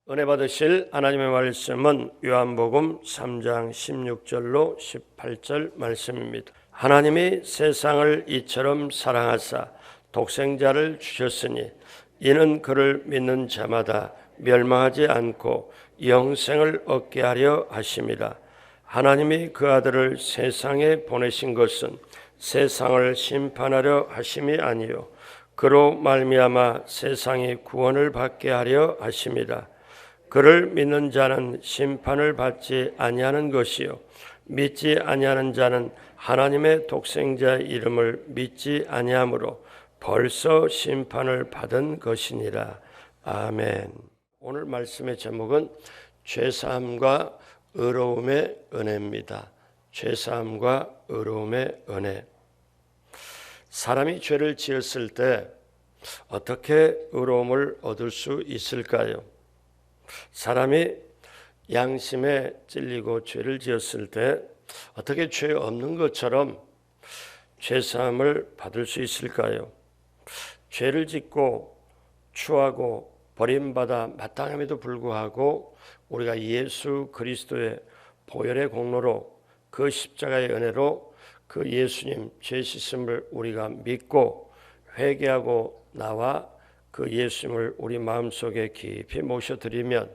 은혜 받으실 하나님의 말씀은 요한복음 3장 16절로 18절 말씀입니다. 하나님이 세상을 이처럼 사랑하사 독생자를 주셨으니 이는 그를 믿는 자마다 멸망하지 않고 영생을 얻게 하려 하심이라. 하나님이 그 아들을 세상에 보내신 것은 세상을 심판하려 하심이 아니요 그로 말미암아 세상이 구원을 받게 하려 하심이라. 그를 믿는 자는 심판을 받지 아니하는 것이요 믿지 아니하는 자는 하나님의 독생자의 이름을 믿지 아니하므로 벌써 심판을 받은 것이니라. 아멘. 오늘 말씀의 제목은 죄사함과 의로움의 은혜입니다. 죄사함과 의로움의 은혜. 사람이 죄를 지었을 때 어떻게 의로움을 얻을 수 있을까요? 사람이 양심에 찔리고 죄를 지었을 때 어떻게 죄 없는 것처럼 죄사함을 받을 수 있을까요? 죄를 짓고 추하고 버림받아 마땅함에도 불구하고 우리가 예수 그리스도의 보혈의 공로로 그 십자가의 은혜로 그 예수님 죄 씻음을 우리가 믿고 회개하고 나와 그 예수님을 우리 마음속에 깊이 모셔드리면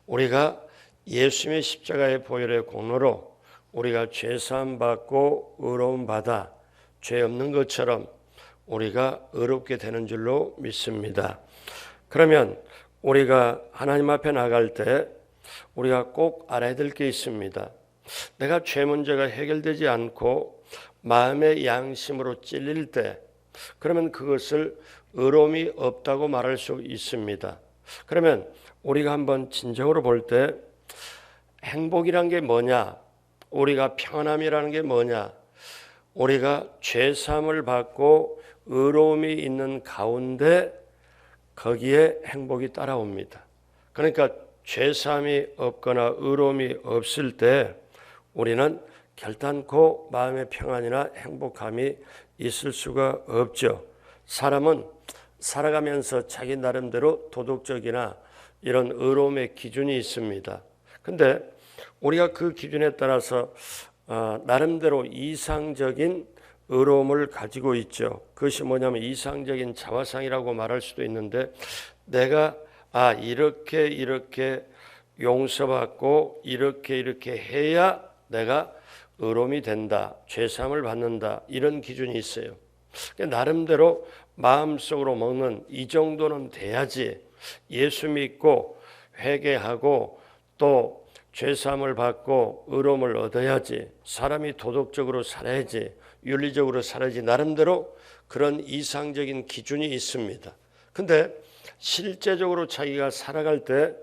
우리가 예수님의 십자가의 보혈의 공로로 우리가 죄사함 받고 의로움 받아 죄 없는 것처럼 우리가 의롭게 되는 줄로 믿습니다. 그러면 우리가 하나님 앞에 나갈 때 우리가 꼭 알아야 될 게 있습니다. 내가 죄 문제가 해결되지 않고 마음의 양심으로 찔릴 때 그러면 그것을 의로움이 없다고 말할 수 있습니다. 그러면 우리가 한번 진정으로 볼 때 행복이란 게 뭐냐? 우리가 평안함이라는 게 뭐냐? 우리가 죄사함을 받고 의로움이 있는 가운데 거기에 행복이 따라옵니다. 그러니까 죄사함이 없거나 의로움이 없을 때 우리는 결단코 마음의 평안이나 행복함이 있을 수가 없죠. 사람은 살아가면서 자기 나름대로 도덕적이나 이런 의로움의 기준이 있습니다. 근데 우리가 그 기준에 따라서 나름대로 이상적인 의로움을 가지고 있죠. 그것이 뭐냐면 이상적인 자화상이라고 말할 수도 있는데 내가 이렇게 용서받고 이렇게 해야 내가 의로움이 된다, 죄사함을 받는다, 이런 기준이 있어요. 나름대로 마음속으로 먹는 이 정도는 돼야지 예수 믿고 회개하고 또 죄사함을 받고 의로움을 얻어야지 사람이 도덕적으로 살아야지 윤리적으로 살아야지 나름대로 그런 이상적인 기준이 있습니다. 근데 실제적으로 자기가 살아갈 때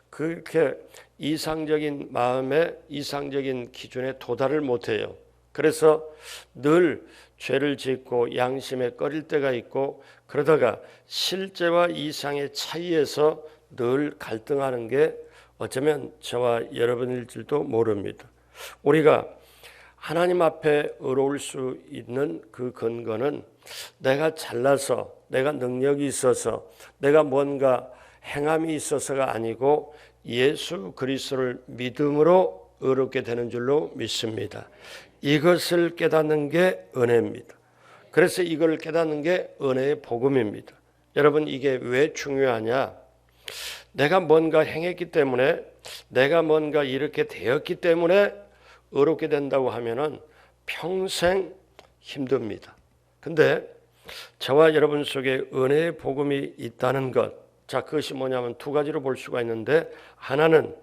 그렇게 이상적인 마음에 이상적인 기준에 도달을 못해요. 그래서 늘 죄를 짓고 양심에 꺼릴 때가 있고 그러다가 실제와 이상의 차이에서 늘 갈등하는 게 어쩌면 저와 여러분일지도 모릅니다. 우리가 하나님 앞에 의로울 수 있는 그 근거는 내가 잘나서 내가 능력이 있어서 내가 뭔가 행함이 있어서가 아니고 예수 그리스도를 믿음으로 의롭게 되는 줄로 믿습니다. 이것을 깨닫는 게 은혜입니다. 그래서 이걸 깨닫는 게 은혜의 복음입니다. 여러분 이게 왜 중요하냐? 내가 뭔가 행했기 때문에 내가 뭔가 이렇게 되었기 때문에 의롭게 된다고 하면은 평생 힘듭니다. 근데 저와 여러분 속에 은혜의 복음이 있다는 것, 자 그것이 뭐냐면 두 가지로 볼 수가 있는데 하나는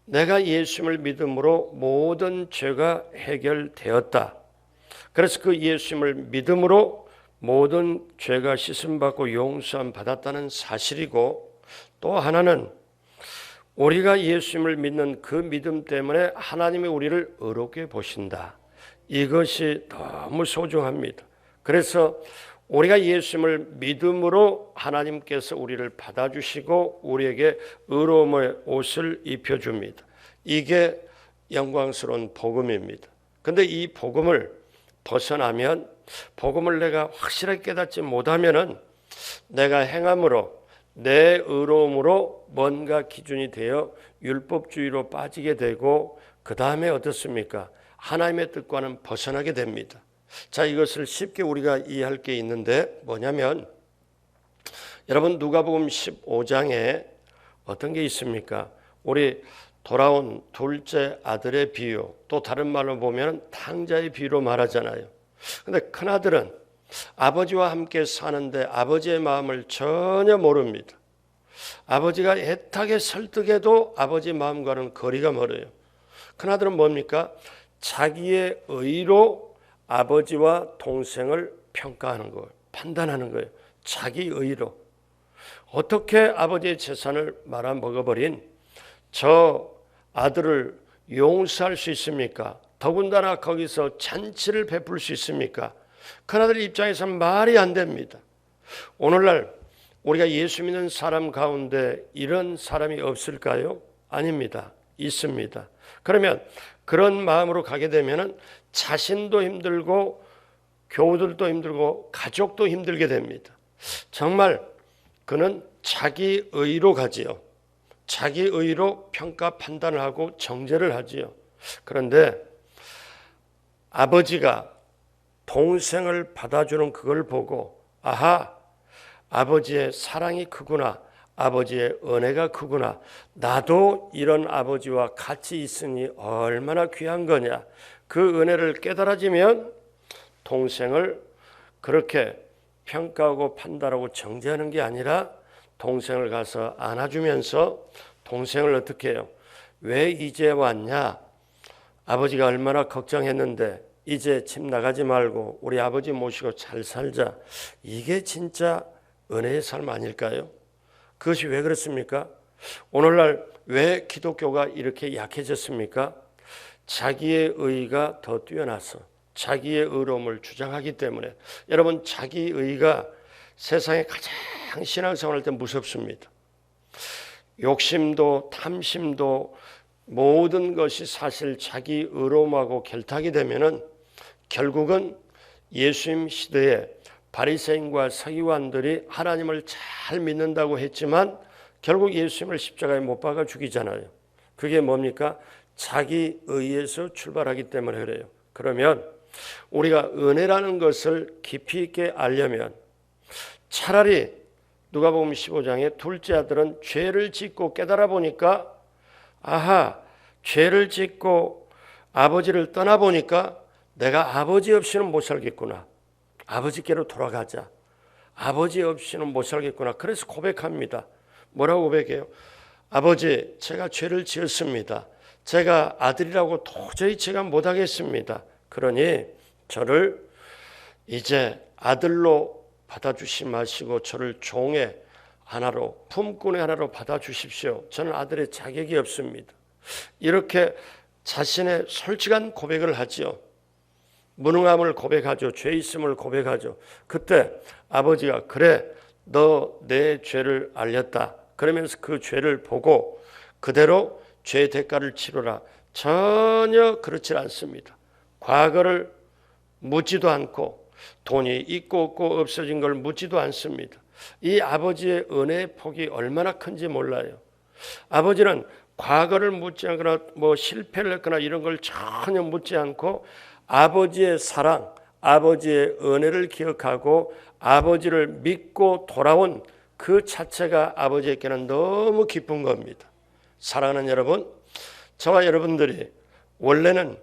내가 예수님을 믿음으로 모든 죄가 해결되었다. 그래서 그 예수님을 믿음으로 모든 죄가 씻음받고 용서함 받았다는 사실이고 또 하나는 우리가 예수님을 믿는 그 믿음 때문에 하나님이 우리를 의롭게 보신다. 이것이 너무 소중합니다. 그래서 우리가 예수님을 믿음으로 하나님께서 우리를 받아주시고 우리에게 의로움의 옷을 입혀줍니다. 이게 영광스러운 복음입니다. 그런데 이 복음을 벗어나면 복음을 내가 확실하게 깨닫지 못하면은 내가 행함으로 내 의로움으로 뭔가 기준이 되어 율법주의로 빠지게 되고 그 다음에 어떻습니까? 하나님의 뜻과는 벗어나게 됩니다. 자, 이것을 쉽게 우리가 이해할 게 있는데 뭐냐면 여러분 누가복음 15장에 어떤 게 있습니까? 우리 돌아온 둘째 아들의 비유, 또 다른 말로 보면 탕자의 비유로 말하잖아요. 근데 큰아들은 아버지와 함께 사는데 아버지의 마음을 전혀 모릅니다. 아버지가 애타게 설득해도 아버지 마음과는 거리가 멀어요. 큰아들은 뭡니까? 자기의 의로 아버지와 동생을 평가하는 거예요. 판단하는 거예요. 자기 의로. 어떻게 아버지의 재산을 말아먹어버린 저 아들을 용서할 수 있습니까? 더군다나 거기서 잔치를 베풀 수 있습니까? 큰아들 입장에서는 말이 안 됩니다. 오늘날 우리가 예수 믿는 사람 가운데 이런 사람이 없을까요? 아닙니다. 있습니다. 그러면 그런 마음으로 가게 되면 자신도 힘들고 교우들도 힘들고 가족도 힘들게 됩니다. 정말 그는 자기 의로 가지요. 자기 의로 평가 판단을 하고 정죄를 하지요. 그런데 아버지가 동생을 받아주는 그걸 보고 아하, 아버지의 사랑이 크구나, 아버지의 은혜가 크구나, 나도 이런 아버지와 같이 있으니 얼마나 귀한 거냐, 그 은혜를 깨달아지면 동생을 그렇게 평가하고 판단하고 정죄하는 게 아니라 동생을 가서 안아주면서 동생을 어떻게 해요? 왜 이제 왔냐? 아버지가 얼마나 걱정했는데 이제 집 나가지 말고 우리 아버지 모시고 잘 살자. 이게 진짜 은혜의 삶 아닐까요? 그것이 왜 그렇습니까? 오늘날 왜 기독교가 이렇게 약해졌습니까? 자기의 의가 더 뛰어나서 자기의 의로움을 주장하기 때문에. 여러분, 자기 의가 세상에 가장 신앙생활할 때 무섭습니다. 욕심도 탐심도 모든 것이 사실 자기 의로움하고 결탁이 되면은 결국은 예수님 시대에 바리새인과 서기관들이 하나님을 잘 믿는다고 했지만 결국 예수님을 십자가에 못 박아 죽이잖아요. 그게 뭡니까? 자기 의에서 출발하기 때문에 그래요. 그러면 우리가 은혜라는 것을 깊이 있게 알려면 차라리 누가복음 15장에 둘째 아들은 죄를 짓고 깨달아 보니까 아하, 죄를 짓고 아버지를 떠나보니까 내가 아버지 없이는 못 살겠구나. 아버지께로 돌아가자. 아버지 없이는 못 살겠구나. 그래서 고백합니다. 뭐라고 고백해요? 아버지, 제가 죄를 지었습니다. 제가 아들이라고 도저히 제가 못하겠습니다. 그러니 저를 이제 아들로 받아주시 마시고 저를 종의 하나로, 품꾼의 하나로 받아주십시오. 저는 아들의 자격이 없습니다. 이렇게 자신의 솔직한 고백을 하지요. 무능함을 고백하죠. 죄 있음을 고백하죠. 그때 아버지가 그래, 너 내 죄를 알렸다. 그러면서 그 죄를 보고 그대로 죄의 대가를 치르라. 전혀 그렇지 않습니다. 과거를 묻지도 않고 돈이 있고 없고 없어진 걸 묻지도 않습니다. 이 아버지의 은혜의 폭이 얼마나 큰지 몰라요. 아버지는 과거를 묻지 않거나 뭐 실패를 했거나 이런 걸 전혀 묻지 않고 아버지의 사랑, 아버지의 은혜를 기억하고 아버지를 믿고 돌아온 그 자체가 아버지에게는 너무 기쁜 겁니다. 사랑하는 여러분, 저와 여러분들이 원래는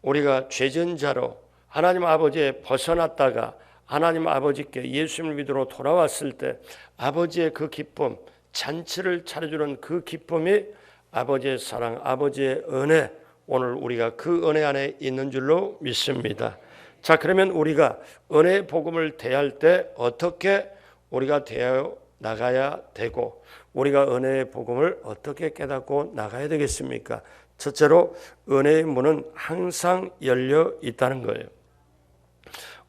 우리가 죄진 자로 하나님 아버지에 벗어났다가 하나님 아버지께 예수님을 믿으러 돌아왔을 때 아버지의 그 기쁨, 잔치를 차려주는 그 기쁨이 아버지의 사랑, 아버지의 은혜, 오늘 우리가 그 은혜 안에 있는 줄로 믿습니다. 자, 그러면 우리가 은혜의 복음을 대할 때 어떻게 우리가 대하여 나가야 되고 우리가 은혜의 복음을 어떻게 깨닫고 나가야 되겠습니까? 첫째로 은혜의 문은 항상 열려 있다는 거예요.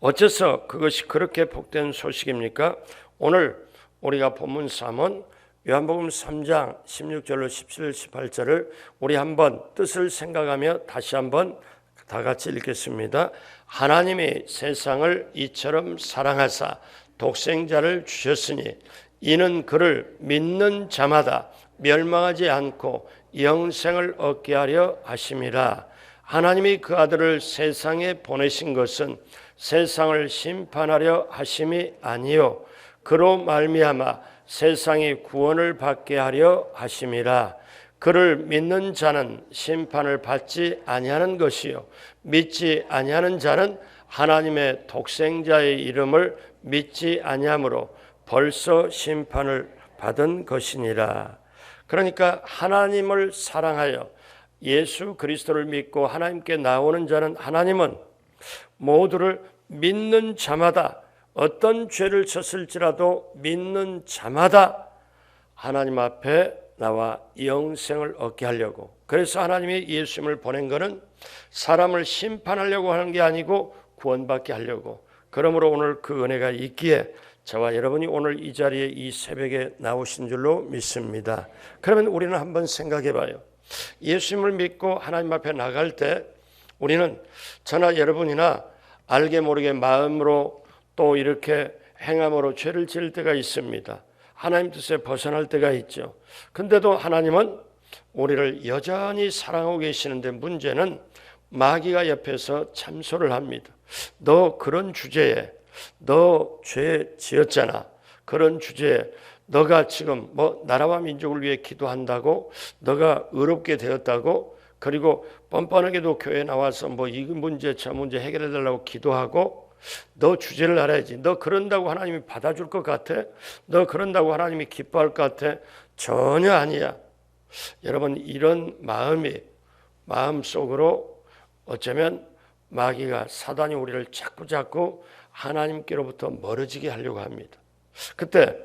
어째서 그것이 그렇게 복된 소식입니까? 오늘 우리가 본문 3은 요한복음 3장 16절로 17, 18절을 우리 한번 뜻을 생각하며 다시 한번 다 같이 읽겠습니다. 하나님이 세상을 이처럼 사랑하사 독생자를 주셨으니 이는 그를 믿는 자마다 멸망하지 않고 영생을 얻게 하려 하심이라. 하나님이 그 아들을 세상에 보내신 것은 세상을 심판하려 하심이 아니요 그로 말미암아 세상이 구원을 받게 하려 하심이라. 그를 믿는 자는 심판을 받지 아니하는 것이요 믿지 아니하는 자는 하나님의 독생자의 이름을 믿지 아니하므로 벌써 심판을 받은 것이니라. 그러니까 하나님을 사랑하여 예수 그리스도를 믿고 하나님께 나오는 자는 하나님은 모두를 믿는 자마다 어떤 죄를 졌을지라도 믿는 자마다 하나님 앞에 나와 영생을 얻게 하려고, 그래서 하나님이 예수님을 보낸 것은 사람을 심판하려고 하는 게 아니고 구원받게 하려고. 그러므로 오늘 그 은혜가 있기에 저와 여러분이 오늘 이 자리에 이 새벽에 나오신 줄로 믿습니다. 그러면 우리는 한번 생각해 봐요. 예수님을 믿고 하나님 앞에 나갈 때 우리는 저나 여러분이나 알게 모르게 마음으로 또 이렇게 행함으로 죄를 지을 때가 있습니다. 하나님 뜻에 벗어날 때가 있죠. 근데도 하나님은 우리를 여전히 사랑하고 계시는데 문제는 마귀가 옆에서 참소를 합니다. 너 그런 주제에 너 죄 지었잖아. 그런 주제에 너가 지금 뭐 나라와 민족을 위해 기도한다고 너가 의롭게 되었다고 그리고 뻔뻔하게도 교회 나와서 뭐 이 문제 저 문제 해결해 달라고 기도하고 너 주제를 알아야지. 너 그런다고 하나님이 받아줄 것 같아? 너 그런다고 하나님이 기뻐할 것 같아? 전혀 아니야. 여러분 이런 마음속으로 어쩌면 마귀가 사단이 우리를 자꾸 하나님께로부터 멀어지게 하려고 합니다. 그때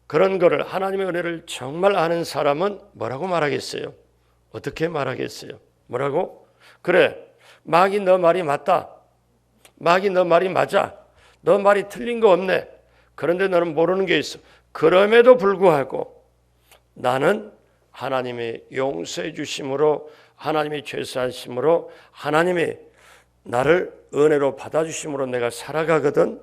그런 거를 하나님의 은혜를 정말 아는 사람은 뭐라고 말하겠어요? 어떻게 말하겠어요? 뭐라고? 그래, 마귀 너 말이 맞다. 마귀 너 말이 맞아. 너 말이 틀린 거 없네. 그런데 너는 모르는 게 있어. 그럼에도 불구하고 나는 하나님의 용서해 주심으로 하나님의 죄사하심으로 하나님이 나를 은혜로 받아주심으로 내가 살아가거든.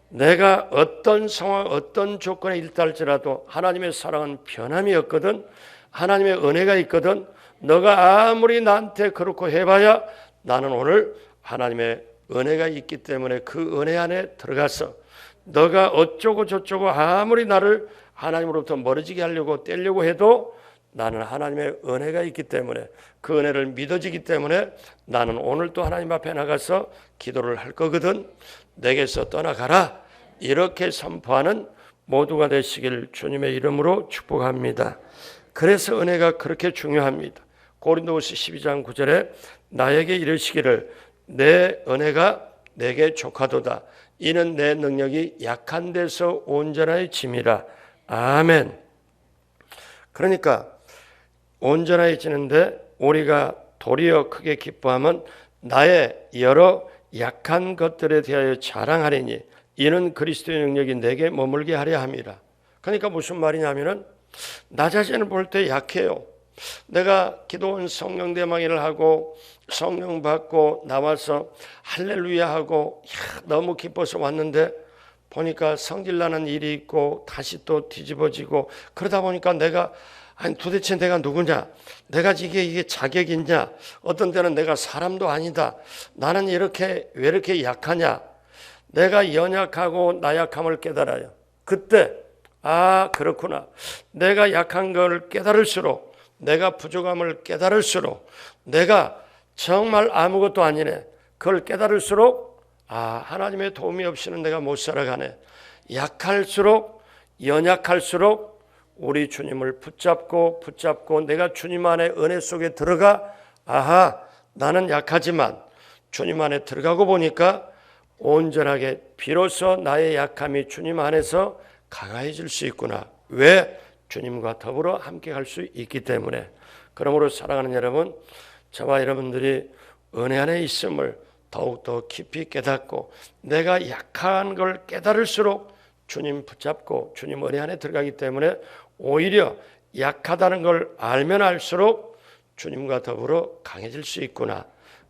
내가 어떤 상황 어떤 조건에 일달지라도 하나님의 사랑은 변함이 없거든. 하나님의 은혜가 있거든. 너가 아무리 나한테 그렇고 해봐야 나는 오늘 하나님의 은혜가 있기 때문에 그 은혜 안에 들어가서 너가 어쩌고 저쩌고 아무리 나를 하나님으로부터 멀어지게 하려고 떼려고 해도 나는 하나님의 은혜가 있기 때문에 그 은혜를 믿어지기 때문에 나는 오늘 또 하나님 앞에 나가서 기도를 할 거거든. 내게서 떠나가라. 이렇게 선포하는 모두가 되시길 주님의 이름으로 축복합니다. 그래서 은혜가 그렇게 중요합니다. 고린도후서 12장 9절에 나에게 이르시기를 내 은혜가 내게 족하도다. 이는 내 능력이 약한 데서 온전해짐이라. 아멘. 그러니까 온전해지는데 우리가 도리어 크게 기뻐하면 나의 여러 약한 것들에 대하여 자랑하리니 이는 그리스도의 능력이 내게 머물게 하려 함이라. 그러니까 무슨 말이냐면은 나 자신을 볼 때 약해요. 내가 기도원 성령 대망회를 하고 성령 받고 나와서 할렐루야 하고 너무 기뻐서 왔는데 보니까 성질나는 일이 있고 다시 또 뒤집어지고 그러다 보니까 내가 아니 도대체 내가 누구냐? 내가 이게 자격이 있냐? 어떤 때는 내가 사람도 아니다. 나는 왜 이렇게 약하냐? 내가 연약하고 나약함을 깨달아요. 그때 그렇구나. 내가 약한 걸 깨달을수록 내가 부족함을 깨달을수록 내가 정말 아무것도 아니네. 그걸 깨달을수록 하나님의 도움이 없이는 내가 못 살아가네. 약할수록 연약할수록 우리 주님을 붙잡고 내가 주님 안에 은혜 속에 들어가 나는 약하지만 주님 안에 들어가고 보니까 온전하게 비로소 나의 약함이 주님 안에서 강해질 수 있구나. 왜? 주님과 더불어 함께 갈 수 있기 때문에. 그러므로 사랑하는 여러분, 저와 여러분들이 은혜 안에 있음을 더욱더 깊이 깨닫고 내가 약한 걸 깨달을수록 주님 붙잡고 주님 은혜 안에 들어가기 때문에 오히려 약하다는 걸 알면 알수록 주님과 더불어 강해질 수 있구나.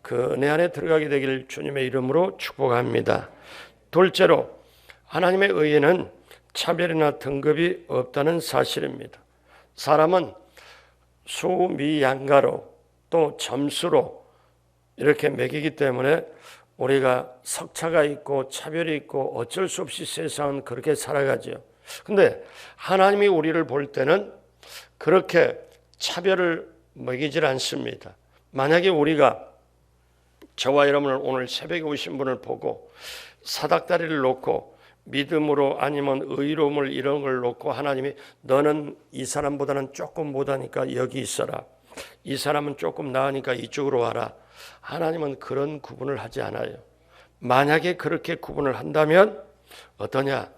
그 은혜 안에 들어가게 되기를 주님의 이름으로 축복합니다. 둘째로, 하나님의 의에는 차별이나 등급이 없다는 사실입니다. 사람은 수미양가로 또 점수로 이렇게 매기기 때문에 우리가 석차가 있고 차별이 있고 어쩔 수 없이 세상은 그렇게 살아가죠. 근데 하나님이 우리를 볼 때는 그렇게 차별을 매기질 않습니다. 만약에 우리가 저와 여러분을 오늘 새벽에 오신 분을 보고 사닥다리를 놓고 믿음으로 아니면 의로움을 이런 걸 놓고 하나님이 너는 이 사람보다는 조금 못하니까 여기 있어라. 이 사람은 조금 나으니까 이쪽으로 와라. 하나님은 그런 구분을 하지 않아요. 만약에 그렇게 구분을 한다면 어떠냐?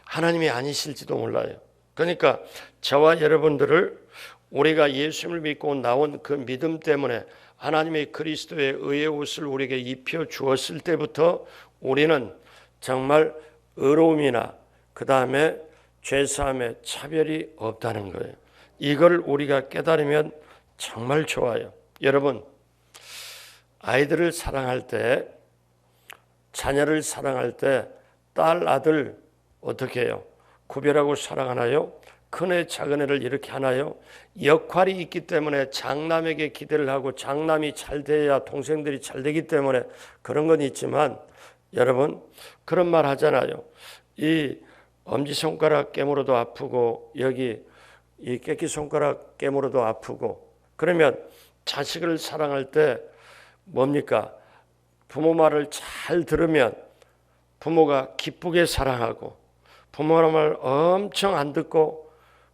하나님이 아니실지도 몰라요. 그러니까 저와 여러분들을 우리가 예수님을 믿고 나온 그 믿음 때문에 하나님의 그리스도의 의의 옷을 우리에게 입혀 주었을 때부터 우리는 정말 의로움이나 그 다음에 죄사함에 차별이 없다는 거예요. 이걸 우리가 깨달으면 정말 좋아요. 여러분, 아이들을 사랑할 때, 자녀를 사랑할 때 딸, 아들 어떻게 해요? 구별하고 사랑하나요? 큰애, 작은애를 이렇게 하나요? 역할이 있기 때문에 장남에게 기대를 하고 장남이 잘 돼야 동생들이 잘 되기 때문에 그런 건 있지만 여러분 그런 말 하잖아요. 이 엄지손가락 깨물어도 아프고 여기 이 깨끼손가락 깨물어도 아프고 그러면 자식을 사랑할 때 뭡니까? 부모 말을 잘 들으면 부모가 기쁘게 사랑하고 부모 말 엄청 안 듣고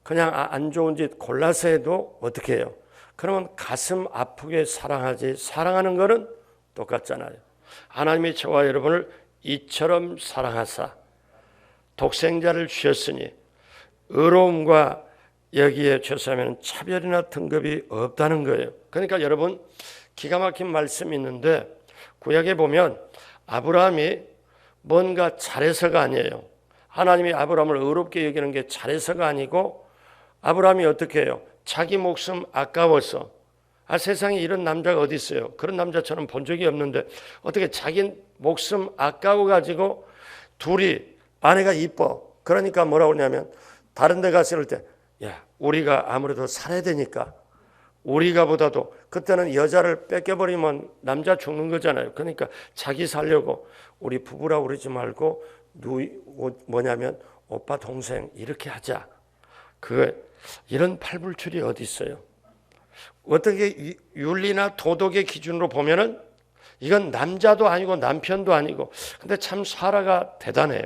그냥 안 좋은 짓 골라서 해도 어떻게 해요? 그러면 가슴 아프게 사랑하지. 사랑하는 거는 똑같잖아요. 하나님이 저와 여러분을 이처럼 사랑하사 독생자를 주셨으니 의로움과 여기에 죄사하면 차별이나 등급이 없다는 거예요. 그러니까 여러분 기가 막힌 말씀이 있는데 구약에 보면 아브라함이 뭔가 잘해서가 아니에요. 하나님이 아브라함을 의롭게 여기는 게 잘해서가 아니고 아브라함이 어떻게 해요? 자기 목숨 아까워서 세상에 이런 남자가 어디 있어요? 그런 남자처럼 본 적이 없는데 어떻게 자기 목숨 아까워가지고 둘이 아내가 이뻐. 그러니까 뭐라고 그러냐면 다른 데 가서 이럴 때 야, 우리가 아무래도 살아야 되니까 우리가 보다도 그때는 여자를 뺏겨버리면 남자 죽는 거잖아요. 그러니까 자기 살려고 우리 부부라고 그러지 말고 뭐냐면 오빠 동생 이렇게 하자. 이런 팔불출이 어디 있어요? 어떻게 윤리나 도덕의 기준으로 보면은 이건 남자도 아니고 남편도 아니고 근데 참 사라가 대단해요.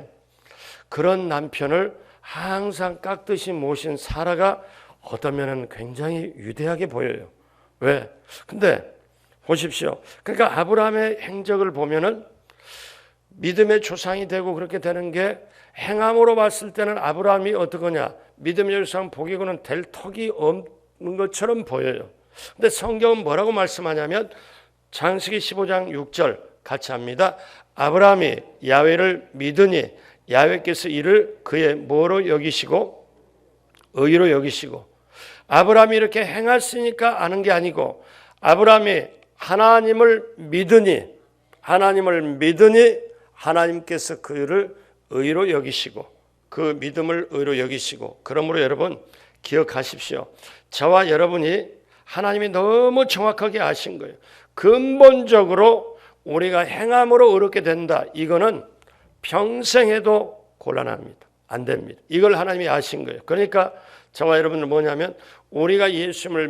그런 남편을 항상 깍듯이 모신 사라가 어떤 면은 굉장히 위대하게 보여요. 왜? 근데 보십시오. 그러니까 아브라함의 행적을 보면은 믿음의 조상이 되고 그렇게 되는 게 행함으로 봤을 때는 아브라함이 어떠거냐? 믿음의 조상 복이고는 될 턱이 없는 것처럼 보여요. 근데 성경은 뭐라고 말씀하냐면 창세기 15장 6절 같이 합니다. 아브라함이 야훼를 믿으니 야훼께서 이를 그의 뭐로 여기시고 의로 여기시고 아브라함이 이렇게 행했으니까 아는 게 아니고 아브라함이 하나님을 믿으니 하나님께서 그를 의로 여기시고 그 믿음을 의로 여기시고 그러므로 여러분 기억하십시오. 저와 여러분이 하나님이 너무 정확하게 아신 거예요. 근본적으로 우리가 행함으로 의롭게 된다. 이거는 평생 해도 곤란합니다. 안 됩니다. 이걸 하나님이 아신 거예요. 그러니까 저와 여러분은 뭐냐면 우리가 예수님을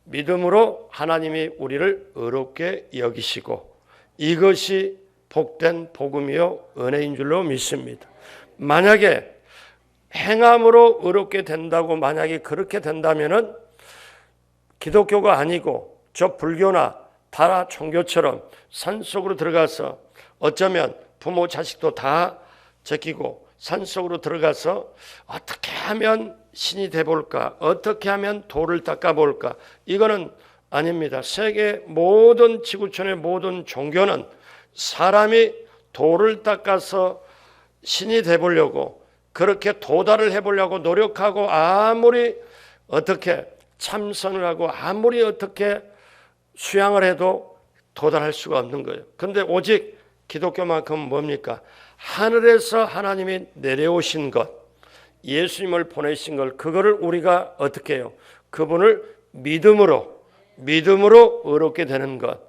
믿음으로 하나님이 우리를 의롭게 여기시고 이것이 복된 복음이요 은혜인 줄로 믿습니다. 만약에 행함으로 의롭게 된다고 만약에 그렇게 된다면은 기독교가 아니고 저 불교나 다라 종교처럼 산속으로 들어가서 어쩌면 부모 자식도 다 제끼고 산속으로 들어가서 어떻게 하면 신이 돼볼까? 어떻게 하면 돌을 닦아볼까? 이거는 아닙니다. 세계 모든 지구촌의 모든 종교는 사람이 돌을 닦아서 신이 돼보려고 그렇게 도달을 해보려고 노력하고 아무리 어떻게 참선을 하고 아무리 어떻게 수양을 해도 도달할 수가 없는 거예요. 그런데 오직 기독교만큼은 뭡니까? 하늘에서 하나님이 내려오신 것, 예수님을 보내신 것, 그거를 우리가 어떻게 해요? 그분을 믿음으로 의롭게 되는 것.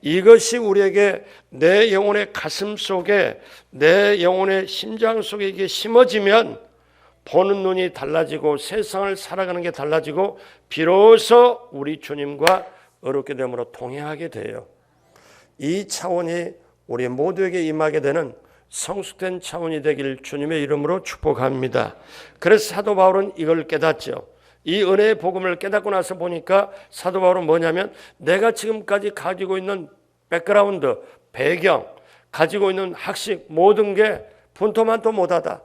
이것이 우리에게 내 영혼의 가슴 속에, 내 영혼의 심장 속에 이게 심어지면 보는 눈이 달라지고 세상을 살아가는 게 달라지고 비로소 우리 주님과 의롭게 됨으로 동행하게 돼요. 이 차원이 우리 모두에게 임하게 되는 성숙된 차원이 되길 주님의 이름으로 축복합니다. 그래서 사도 바울은 이걸 깨닫죠. 이 은혜의 복음을 깨닫고 나서 보니까 사도 바울은 뭐냐면 내가 지금까지 가지고 있는 백그라운드, 배경, 가지고 있는 학식 모든 게 분토만도 못하다.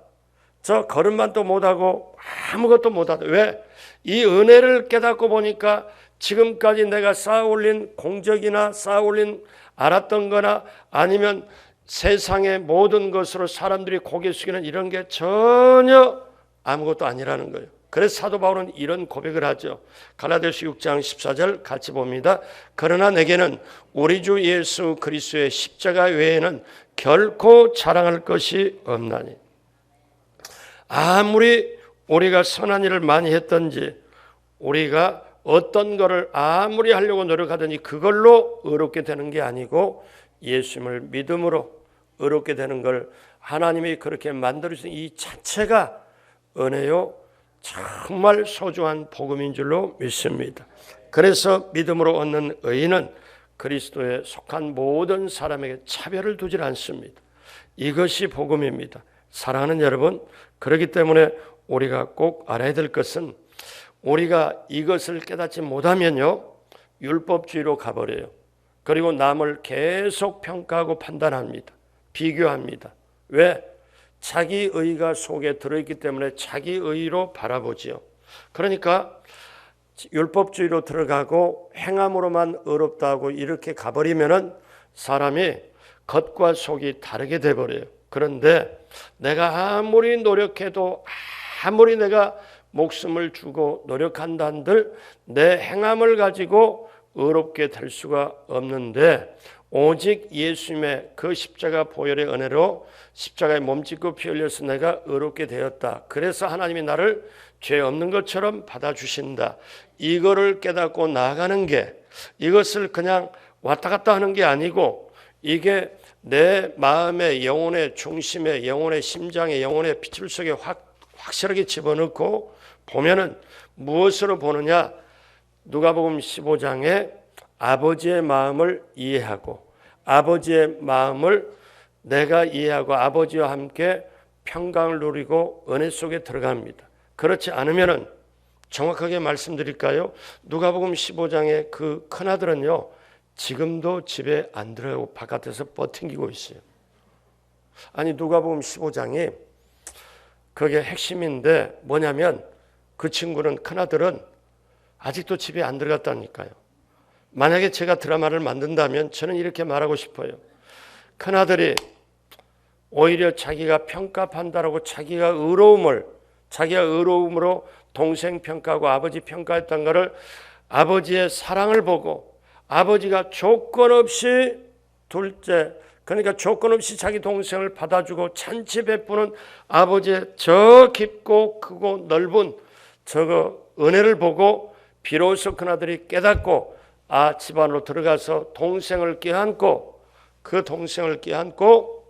저 걸음만도 못하고 아무것도 못하다. 왜? 이 은혜를 깨닫고 보니까 지금까지 내가 쌓아올린 공적이나 쌓아올린 알았던 거나 아니면 세상의 모든 것으로 사람들이 고개 숙이는 이런 게 전혀 아무것도 아니라는 거예요. 그래서 사도 바울은 이런 고백을 하죠. 갈라디아서 6장 14절 같이 봅니다. 그러나 내게는 우리 주 예수 그리스도의 십자가 외에는 결코 자랑할 것이 없나니. 아무리 우리가 선한 일을 많이 했든지 우리가 어떤 것을 아무리 하려고 노력하든지 그걸로 의롭게 되는 게 아니고 예수님을 믿음으로 의롭게 되는 걸 하나님이 그렇게 만들어주신 이 자체가 은혜요 정말 소중한 복음인 줄로 믿습니다. 그래서 믿음으로 얻는 의인은 그리스도에 속한 모든 사람에게 차별을 두질 않습니다. 이것이 복음입니다. 사랑하는 여러분, 그렇기 때문에 우리가 꼭 알아야 될 것은 우리가 이것을 깨닫지 못하면요 율법주의로 가버려요. 그리고 남을 계속 평가하고 판단합니다. 비교합니다. 왜? 자기 의가 속에 들어있기 때문에 자기 의로 바라보지요. 그러니까 율법주의로 들어가고 행함으로만 의롭다고 이렇게 가버리면은 사람이 겉과 속이 다르게 돼버려요. 그런데 내가 아무리 노력해도 아무리 내가 목숨을 주고 노력한다 한들 내 행함을 가지고 의롭게 될 수가 없는데 오직 예수님의 그 십자가 보혈의 은혜로 십자가에 몸짓고 피 흘려서 내가 의롭게 되었다. 그래서 하나님이 나를 죄 없는 것처럼 받아주신다. 이거를 깨닫고 나아가는 게 이것을 그냥 왔다 갔다 하는 게 아니고 이게 내 마음의 영혼의 중심에 영혼의 심장에 영혼의 피줄 속에 확실하게 집어넣고 보면은 무엇으로 보느냐? 누가복음 15장에 아버지의 마음을 이해하고 아버지의 마음을 내가 이해하고 아버지와 함께 평강을 누리고 은혜 속에 들어갑니다. 그렇지 않으면은 정확하게 말씀드릴까요? 누가복음 15장의 그 큰아들은요 지금도 집에 안 들어가고 바깥에서 버팅기고 있어요. 아니 누가복음 15장이 그게 핵심인데 뭐냐면 그 친구는 큰아들은 아직도 집에 안 들어갔다니까요. 만약에 제가 드라마를 만든다면 저는 이렇게 말하고 싶어요. 큰아들이 오히려 자기가 평가판단하고 자기가 의로움으로 동생 평가하고 아버지 평가했던 것을 아버지의 사랑을 보고 아버지가 조건 없이 둘째 그러니까 조건 없이 자기 동생을 받아주고 잔치 베푸는 아버지의 저 깊고 크고 넓은 저거 은혜를 보고 비로소 큰아들이 깨닫고 집 안으로 들어가서 동생을 껴안고 그 동생을 껴안고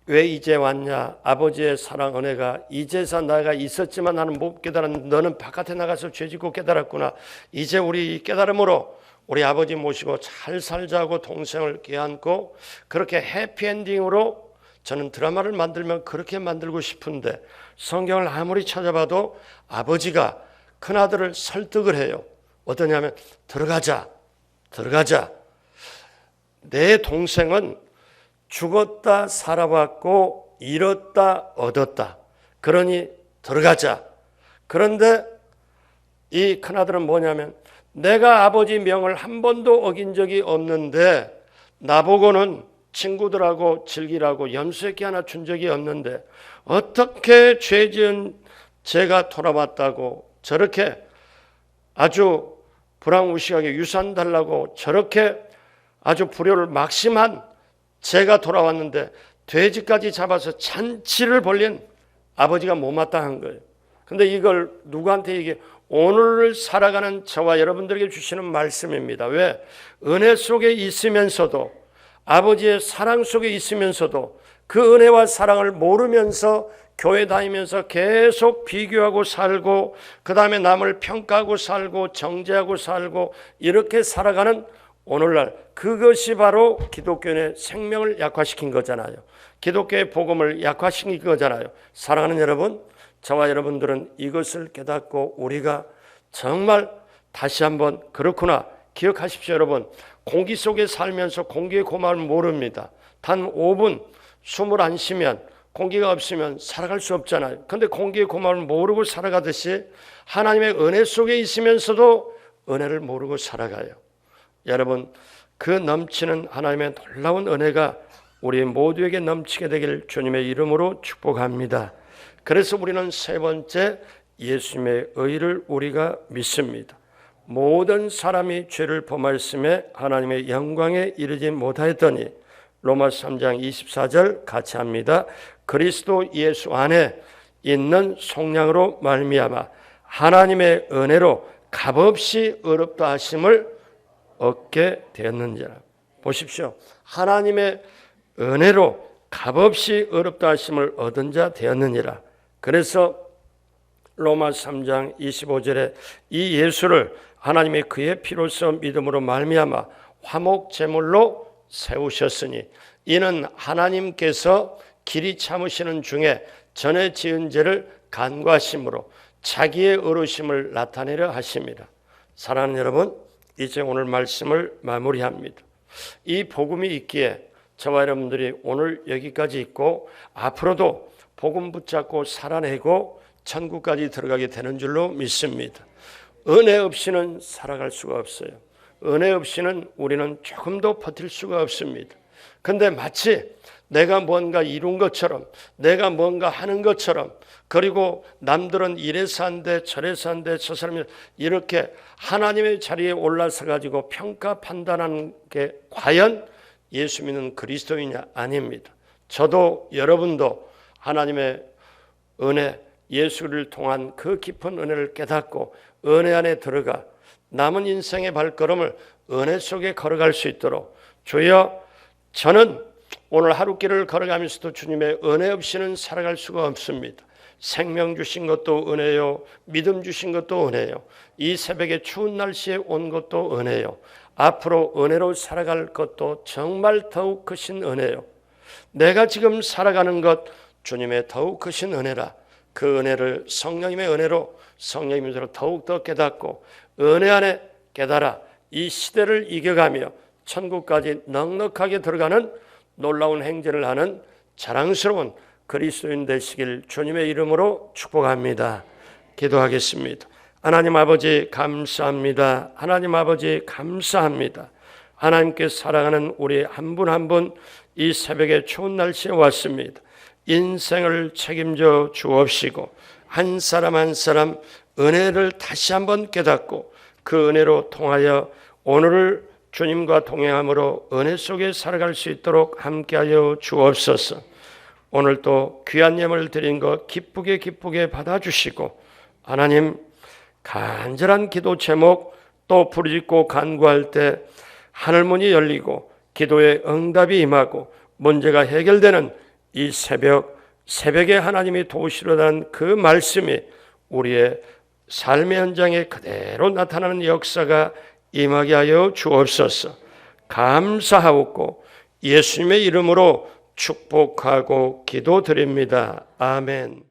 왜 이제 왔냐? 아버지의 사랑 은혜가 이제서 내가 있었지만 나는 못 깨달았는데 너는 바깥에 나가서 죄짓고 깨달았구나. 이제 우리 깨달음으로 우리 아버지 모시고 잘 살자고 동생을 껴안고 그렇게 해피엔딩으로 저는 드라마를 만들면 그렇게 만들고 싶은데 성경을 아무리 찾아봐도 아버지가 큰아들을 설득을 해요. 어떠냐면 들어가자. 내 동생은 죽었다 살아왔고 잃었다 얻었다. 그러니 들어가자. 그런데 이 큰아들은 뭐냐면 내가 아버지 명을 한 번도 어긴 적이 없는데 나보고는 친구들하고 즐기라고 염소새끼 하나 준 적이 없는데 어떻게 죄 지은 제가 돌아왔다고 저렇게 아주 불황우시하게 유산 달라고 저렇게 아주 불효를 막심한 제가 돌아왔는데 돼지까지 잡아서 잔치를 벌린 아버지가 못마땅한 거예요. 근데 이걸 누구한테 이게 오늘을 살아가는 저와 여러분들에게 주시는 말씀입니다. 왜? 은혜 속에 있으면서도, 아버지의 사랑 속에 있으면서도 그 은혜와 사랑을 모르면서 교회 다니면서 계속 비교하고 살고, 그 다음에 남을 평가하고 살고 정죄하고 살고 이렇게 살아가는 오늘날, 그것이 바로 기독교의 생명을 약화시킨 거잖아요. 기독교의 복음을 약화시킨 거잖아요. 사랑하는 여러분, 저와 여러분들은 이것을 깨닫고 우리가 정말 다시 한번 그렇구나 기억하십시오. 여러분, 공기 속에 살면서 공기의 고마움을 모릅니다. 단 5분 숨을 안 쉬면, 공기가 없으면 살아갈 수 없잖아요. 그런데 공기의 고마움을 모르고 살아가듯이 하나님의 은혜 속에 있으면서도 은혜를 모르고 살아가요. 여러분, 그 넘치는 하나님의 놀라운 은혜가 우리 모두에게 넘치게 되길 주님의 이름으로 축복합니다. 그래서 우리는 세 번째, 예수님의 의를 우리가 믿습니다. 모든 사람이 죄를 범하였음에 하나님의 영광에 이르지 못하였더니, 로마서 3장 24절 같이 합니다. 그리스도 예수 안에 있는 속량으로 말미암아 하나님의 은혜로 값없이 의롭다 하심을 얻게 되었는지라. 보십시오. 하나님의 은혜로 값없이 의롭다 하심을 얻은 자 되었느니라. 그래서 로마서 3장 25절에 이 예수를 하나님의 그의 피로써 믿음으로 말미암아 화목 제물로 세우셨으니 이는 하나님께서 길이 참으시는 중에 전에 지은 죄를 간과하심으로 자기의 의로우심을 나타내려 하심이라. 사랑하는 여러분, 이제 오늘 말씀을 마무리합니다. 이 복음이 있기에 저와 여러분들이 오늘 여기까지 있고 앞으로도 복음 붙잡고 살아내고 천국까지 들어가게 되는 줄로 믿습니다. 은혜 없이는 살아갈 수가 없어요. 은혜 없이는 우리는 조금도 버틸 수가 없습니다. 그런데 마치 내가 뭔가 이룬 것처럼, 내가 뭔가 하는 것처럼, 그리고 남들은 이래서 한대 저래서 한대 저 사람이 이렇게 하나님의 자리에 올라서 가지고 평가 판단하는 게 과연 예수 믿는 그리스도이냐? 아닙니다. 저도 여러분도 하나님의 은혜, 예수를 통한 그 깊은 은혜를 깨닫고 은혜 안에 들어가 남은 인생의 발걸음을 은혜 속에 걸어갈 수 있도록, 주여, 저는 오늘 하루길을 걸어가면서도 주님의 은혜 없이는 살아갈 수가 없습니다. 생명 주신 것도 은혜요, 믿음 주신 것도 은혜요, 이 새벽에 추운 날씨에 온 것도 은혜요, 앞으로 은혜로 살아갈 것도 정말 더욱 크신 은혜요. 내가 지금 살아가는 것 주님의 더욱 크신 은혜라. 그 은혜를 성령님의 은혜로, 성령님의 은혜로 더욱더 깨닫고 은혜 안에 깨달아 이 시대를 이겨가며 천국까지 넉넉하게 들어가는 놀라운 행진을 하는 자랑스러운 그리스도인 되시길 주님의 이름으로 축복합니다. 기도하겠습니다. 하나님 아버지 감사합니다. 하나님 아버지 감사합니다. 하나님께 사랑하는 우리 한 분 한 분 이 새벽에 추운 날씨에 왔습니다. 인생을 책임져 주옵시고 한 사람 한 사람 은혜를 다시 한번 깨닫고 그 은혜로 통하여 오늘을 주님과 동행함으로 은혜 속에 살아갈 수 있도록 함께하여 주옵소서. 오늘 또 귀한 예물 드린 것 기쁘게 받아주시고 하나님, 간절한 기도 제목 또 부르짖고 간구할 때 하늘문이 열리고 기도의 응답이 임하고 문제가 해결되는 이 새벽에 하나님이 도우시려는 그 말씀이 우리의 삶의 현장에 그대로 나타나는 역사가 임하게 하여 주옵소서. 감사하옵고 예수님의 이름으로 축복하고 기도드립니다. 아멘.